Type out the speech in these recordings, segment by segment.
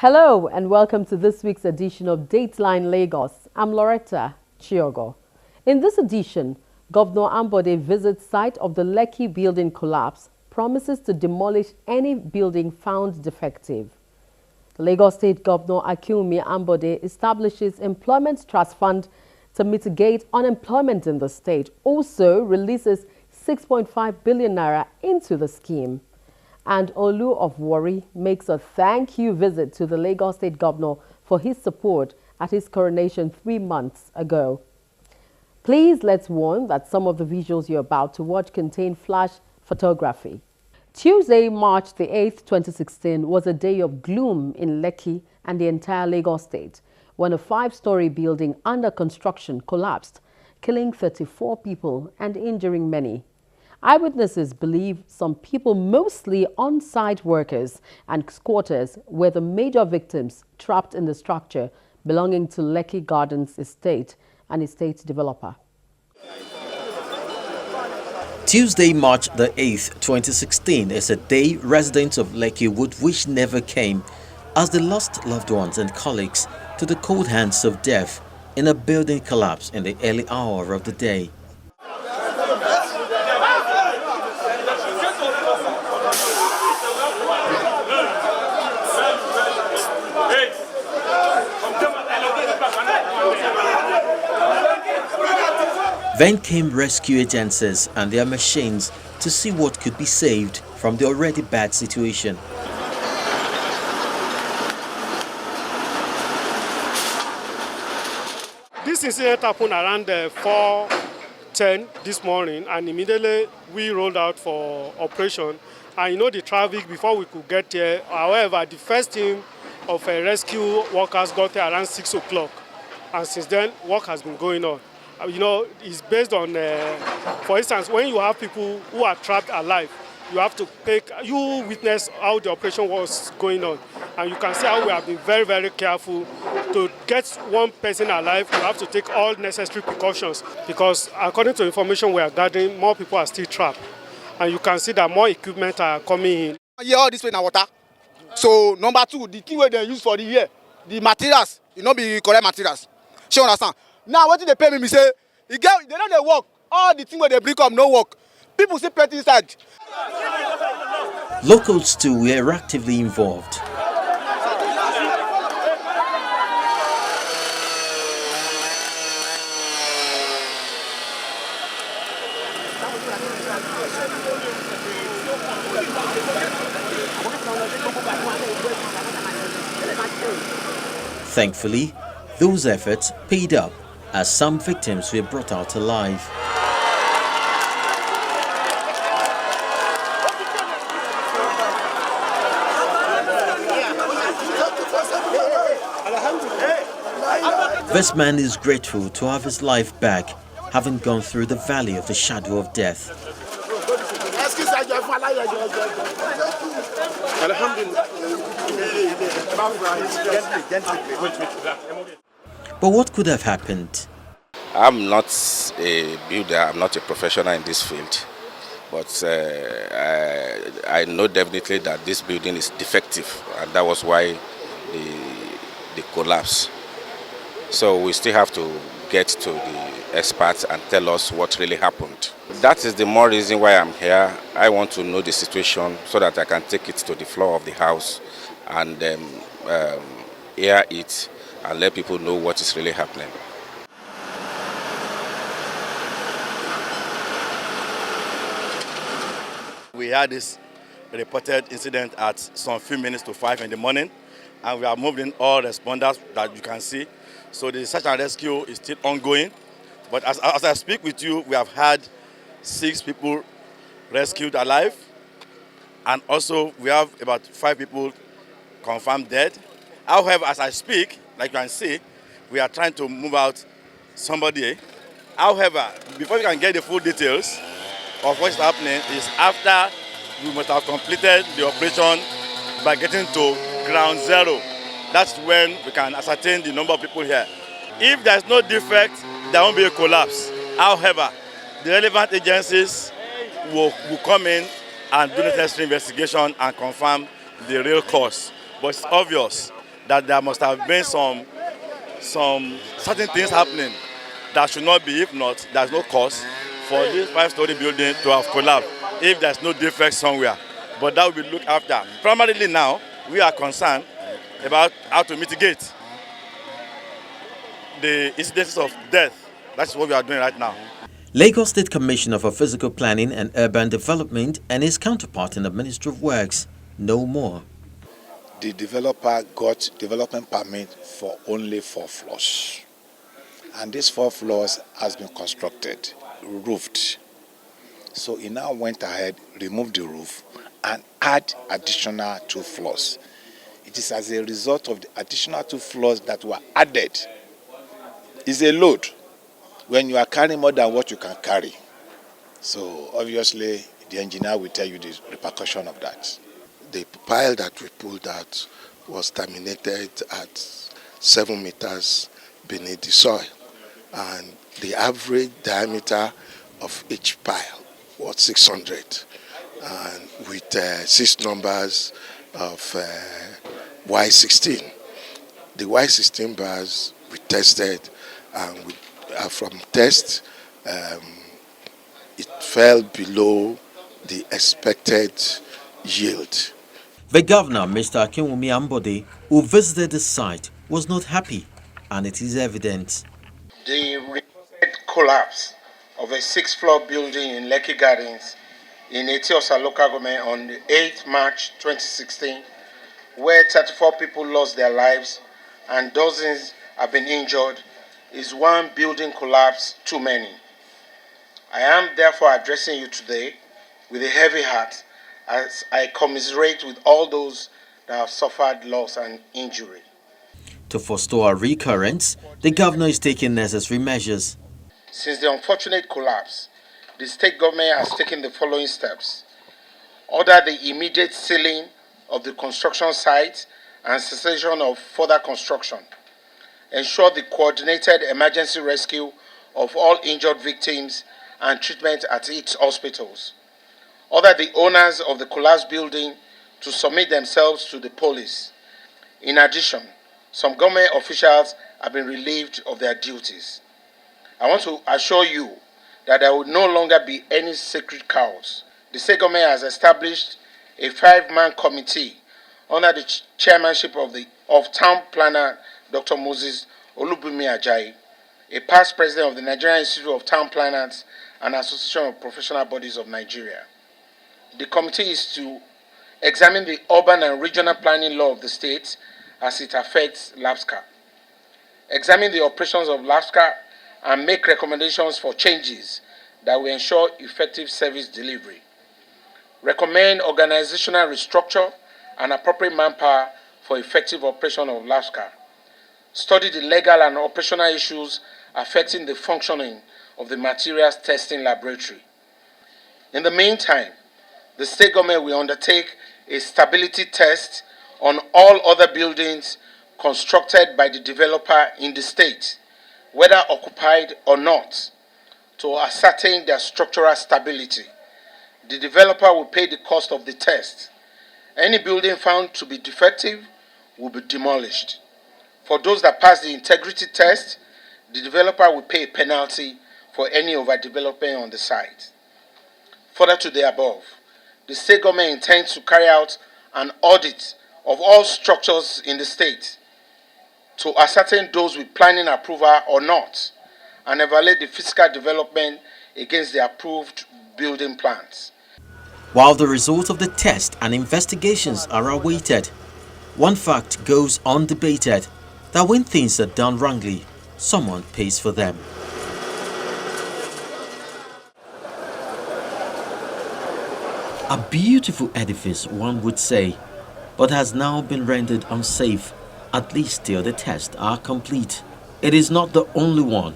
Hello and welcome to this week's edition of Dateline Lagos. I'm Loretta Chiogo. In this edition, Governor Ambode visits site of the Lekki building collapse, promises to demolish any building found defective. The Lagos State Governor Akinwumi Ambode establishes Employment Trust Fund to mitigate unemployment in the state, also releases 6.5 billion naira into the scheme. And Olu of Warri makes a thank you visit to the Lagos State Governor for his support at his coronation 3 months ago. Please let's warn that some of the visuals you're about to watch contain flash photography. Tuesday, March the 8th, 2016 was a day of gloom in Lekki and the entire Lagos State when a 5-story building under construction collapsed, killing 34 people and injuring many. Eyewitnesses believe some people, mostly on-site workers and squatters, were the major victims trapped in the structure belonging to Lekki Gardens Estate, an estate developer. Tuesday, March the 8th, 2016 is a day residents of Lekki would wish never came, as they lost loved ones and colleagues to the cold hands of death in a building collapse in the early hour of the day. Then came rescue agencies and their machines to see what could be saved from the already bad situation. This incident happened around 4:10 this morning, and immediately we rolled out for operation. And the traffic before we could get here. However, the first team of rescue workers got here around 6 o'clock, and since then work has been going on. It's based on, for instance, when you have people who are trapped alive, you witness how the operation was going on. And you can see how we have been very, very careful to get one person alive. You have to take all necessary precautions because according to information we are gathering, more people are still trapped. And you can see that more equipment are coming in. Yeah, all this way now water. So number two, the thing where they use for the year, the materials, not be correct materials. You understand? Now what did they pay me? Say, they don't work. All the things where they bring up no work. People say plenty inside. Locals too were actively involved. Thankfully, those efforts paid up as some victims were brought out alive. This man is grateful to have his life back, having gone through the valley of the shadow of death. But what could have happened? I'm not a builder, I'm not a professional in this field, but I know definitely that this building is defective, and that was why the collapse. So we still have to get to the experts and tell us what really happened. That is the more reason why I'm here. I want to know the situation so that I can take it to the floor of the house and air it and let people know what is really happening. We had this reported incident at some few minutes to 5 in the morning, and we are moving all responders that you can see. So the search and rescue is still ongoing. But as I speak with you, we have had 6 people rescued alive, and also we have about 5 people confirmed dead. However, as I speak, like you can see, we are trying to move out somebody. However, before we can get the full details of what's happening is after we must have completed the operation by getting to ground zero. That's when we can ascertain the number of people here. If there's no defect, there won't be a collapse. However, the relevant agencies will come in and do necessary investigation and confirm the real cause. But it's obvious that there must have been some certain things happening that should not be. If not, there's no cause for this 5-story building to have collapsed if there's no defect somewhere. But that will be looked after. Primarily now, we are concerned about how to mitigate the incidences of death. That's what we are doing right now. Lagos State Commissioner for Physical Planning and Urban Development and his counterpart in the Ministry of Works know more. The developer got development permit for only 4 floors. And these 4 floors has been constructed, roofed. So he now went ahead, removed the roof, and add additional 2 floors. It is as a result of the additional 2 floors that were added. It's a load when you are carrying more than what you can carry. So obviously, the engineer will tell you the repercussion of that. The pile that we pulled out was terminated at 7 meters beneath the soil, and the average diameter of each pile was 600, and with 6 numbers of Y16. The Y16 bars we tested, and from test it fell below the expected yield. The governor, Mr. Akinwumi Ambode, who visited the site, was not happy, and it is evident. The reported collapse of a 6-floor building in Lekki Gardens in Etiosa local government on the 8th March 2016, where 34 people lost their lives and dozens have been injured, is one building collapse too many. I am therefore addressing you today with a heavy heart as I commiserate with all those that have suffered loss and injury. To forestall a recurrence, the governor is taking necessary measures. Since the unfortunate collapse, the state government has taken the following steps. Order the immediate sealing of the construction site and cessation of further construction. Ensure the coordinated emergency rescue of all injured victims and treatment at its hospitals. Order the owners of the collapsed building to submit themselves to the police. In addition, some government officials have been relieved of their duties. I want to assure you that there will no longer be any sacred cows. The state government has established a 5-man committee under the chairmanship of town planner Dr. Moses Olubunmi Ajayi, a past president of the Nigerian Institute of Town Planners and Association of Professional Bodies of Nigeria. The committee is to examine the urban and regional planning law of the state as it affects LAPSCA, examine the operations of LAPSCA, and make recommendations for changes that will ensure effective service delivery. Recommend organizational restructure and appropriate manpower for effective operation of LAPSCA. Study the legal and operational issues affecting the functioning of the materials testing laboratory. In the meantime, the state government will undertake a stability test on all other buildings constructed by the developer in the state, whether occupied or not, to ascertain their structural stability. The developer will pay the cost of the test. Any building found to be defective will be demolished. For those that pass the integrity test, the developer will pay a penalty for any overdevelopment on the site. Further to the above, the state government intends to carry out an audit of all structures in the state to ascertain those with planning approval or not, and evaluate the physical development against the approved building plans. While the results of the test and investigations are awaited, one fact goes undebated, that when things are done wrongly, someone pays for them. A beautiful edifice, one would say, but has now been rendered unsafe, at least till the tests are complete. It is not the only one.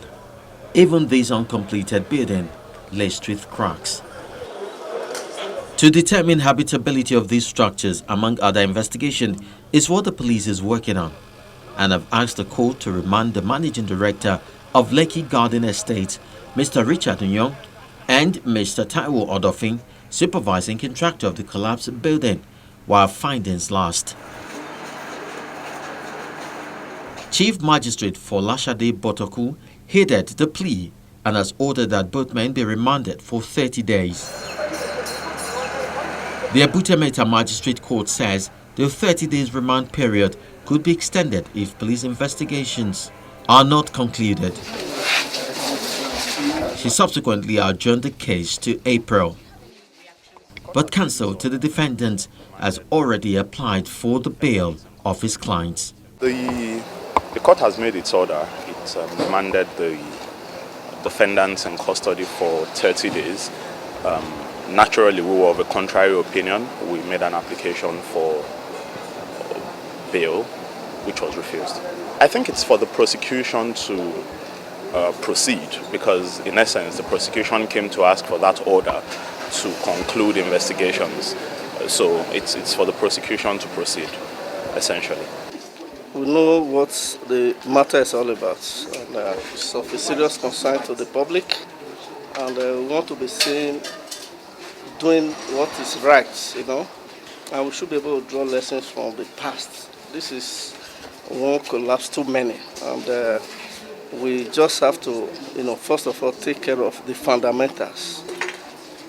Even this uncompleted building laced with cracks. To determine habitability of these structures, among other investigation, is what the police is working on, and have asked the court to remand the managing director of Lekki Garden Estate, Mr. Richard Nyong, and Mr. Taiwo Odofin, supervising contractor of the collapsed building, while findings last. Chief Magistrate Folashade Botoku heeded the plea and has ordered that both men be remanded for 30 days. The Abuja Meta Magistrate Court says the 30 days remand period could be extended if police investigations are not concluded. She subsequently adjourned the case to April. But counsel to the defendant has already applied for the bail of his clients. The court has made its order. It remanded the defendants in custody for 30 days. Naturally, we were of a contrary opinion. We made an application for bail, which was refused. I think it's for the prosecution to proceed, because in essence, the prosecution came to ask for that order to conclude investigations. So it's for the prosecution to proceed, essentially. We know what the matter is all about, and it's of a serious concern to the public, and we want to be seen doing what is right, and we should be able to draw lessons from the past. This is one collapse too many, and we just have to, first of all, take care of the fundamentals.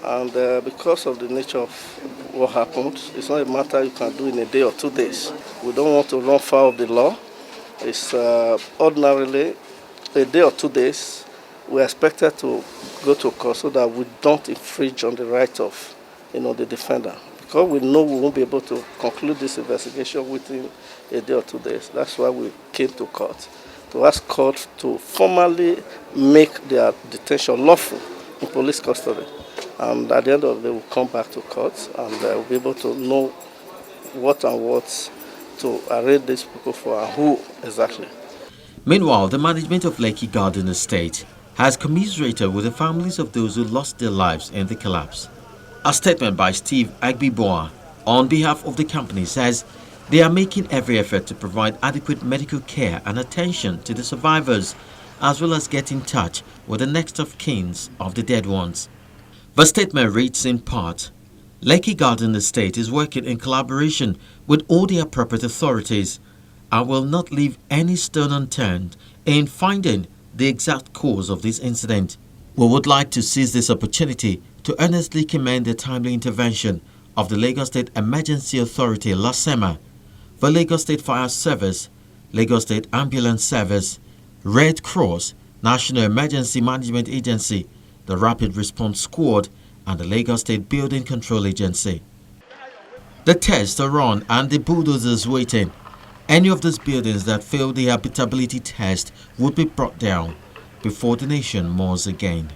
And because of the nature of what happened, it's not a matter you can do in a day or 2 days. We don't want to run foul of the law. It's ordinarily a day or 2 days. We're expected to go to court so that we don't infringe on the right of, the defender. Because we know we won't be able to conclude this investigation within a day or 2 days. That's why we came to court, to ask court to formally make their detention lawful in police custody. And at the end of the day, we'll come back to court and we'll be able to know what and what to arraign these people for and who exactly. Meanwhile, the management of Lekki Garden Estate has commiserated with the families of those who lost their lives in the collapse. A statement by Steve Agbiboa on behalf of the company says they are making every effort to provide adequate medical care and attention to the survivors, as well as get in touch with the next of kin of the dead ones. The statement reads in part, Lekki Garden Estate is working in collaboration with all the appropriate authorities and will not leave any stone unturned in finding the exact cause of this incident. We would like to seize this opportunity to earnestly commend the timely intervention of the Lagos State Emergency Authority, LASEMA, the Lagos State Fire Service, Lagos State Ambulance Service, Red Cross, National Emergency Management Agency, the Rapid Response Squad, and the Lagos State Building Control Agency. The tests are on and the bulldozers waiting. Any of these buildings that fail the habitability test would be brought down before the nation mourns again.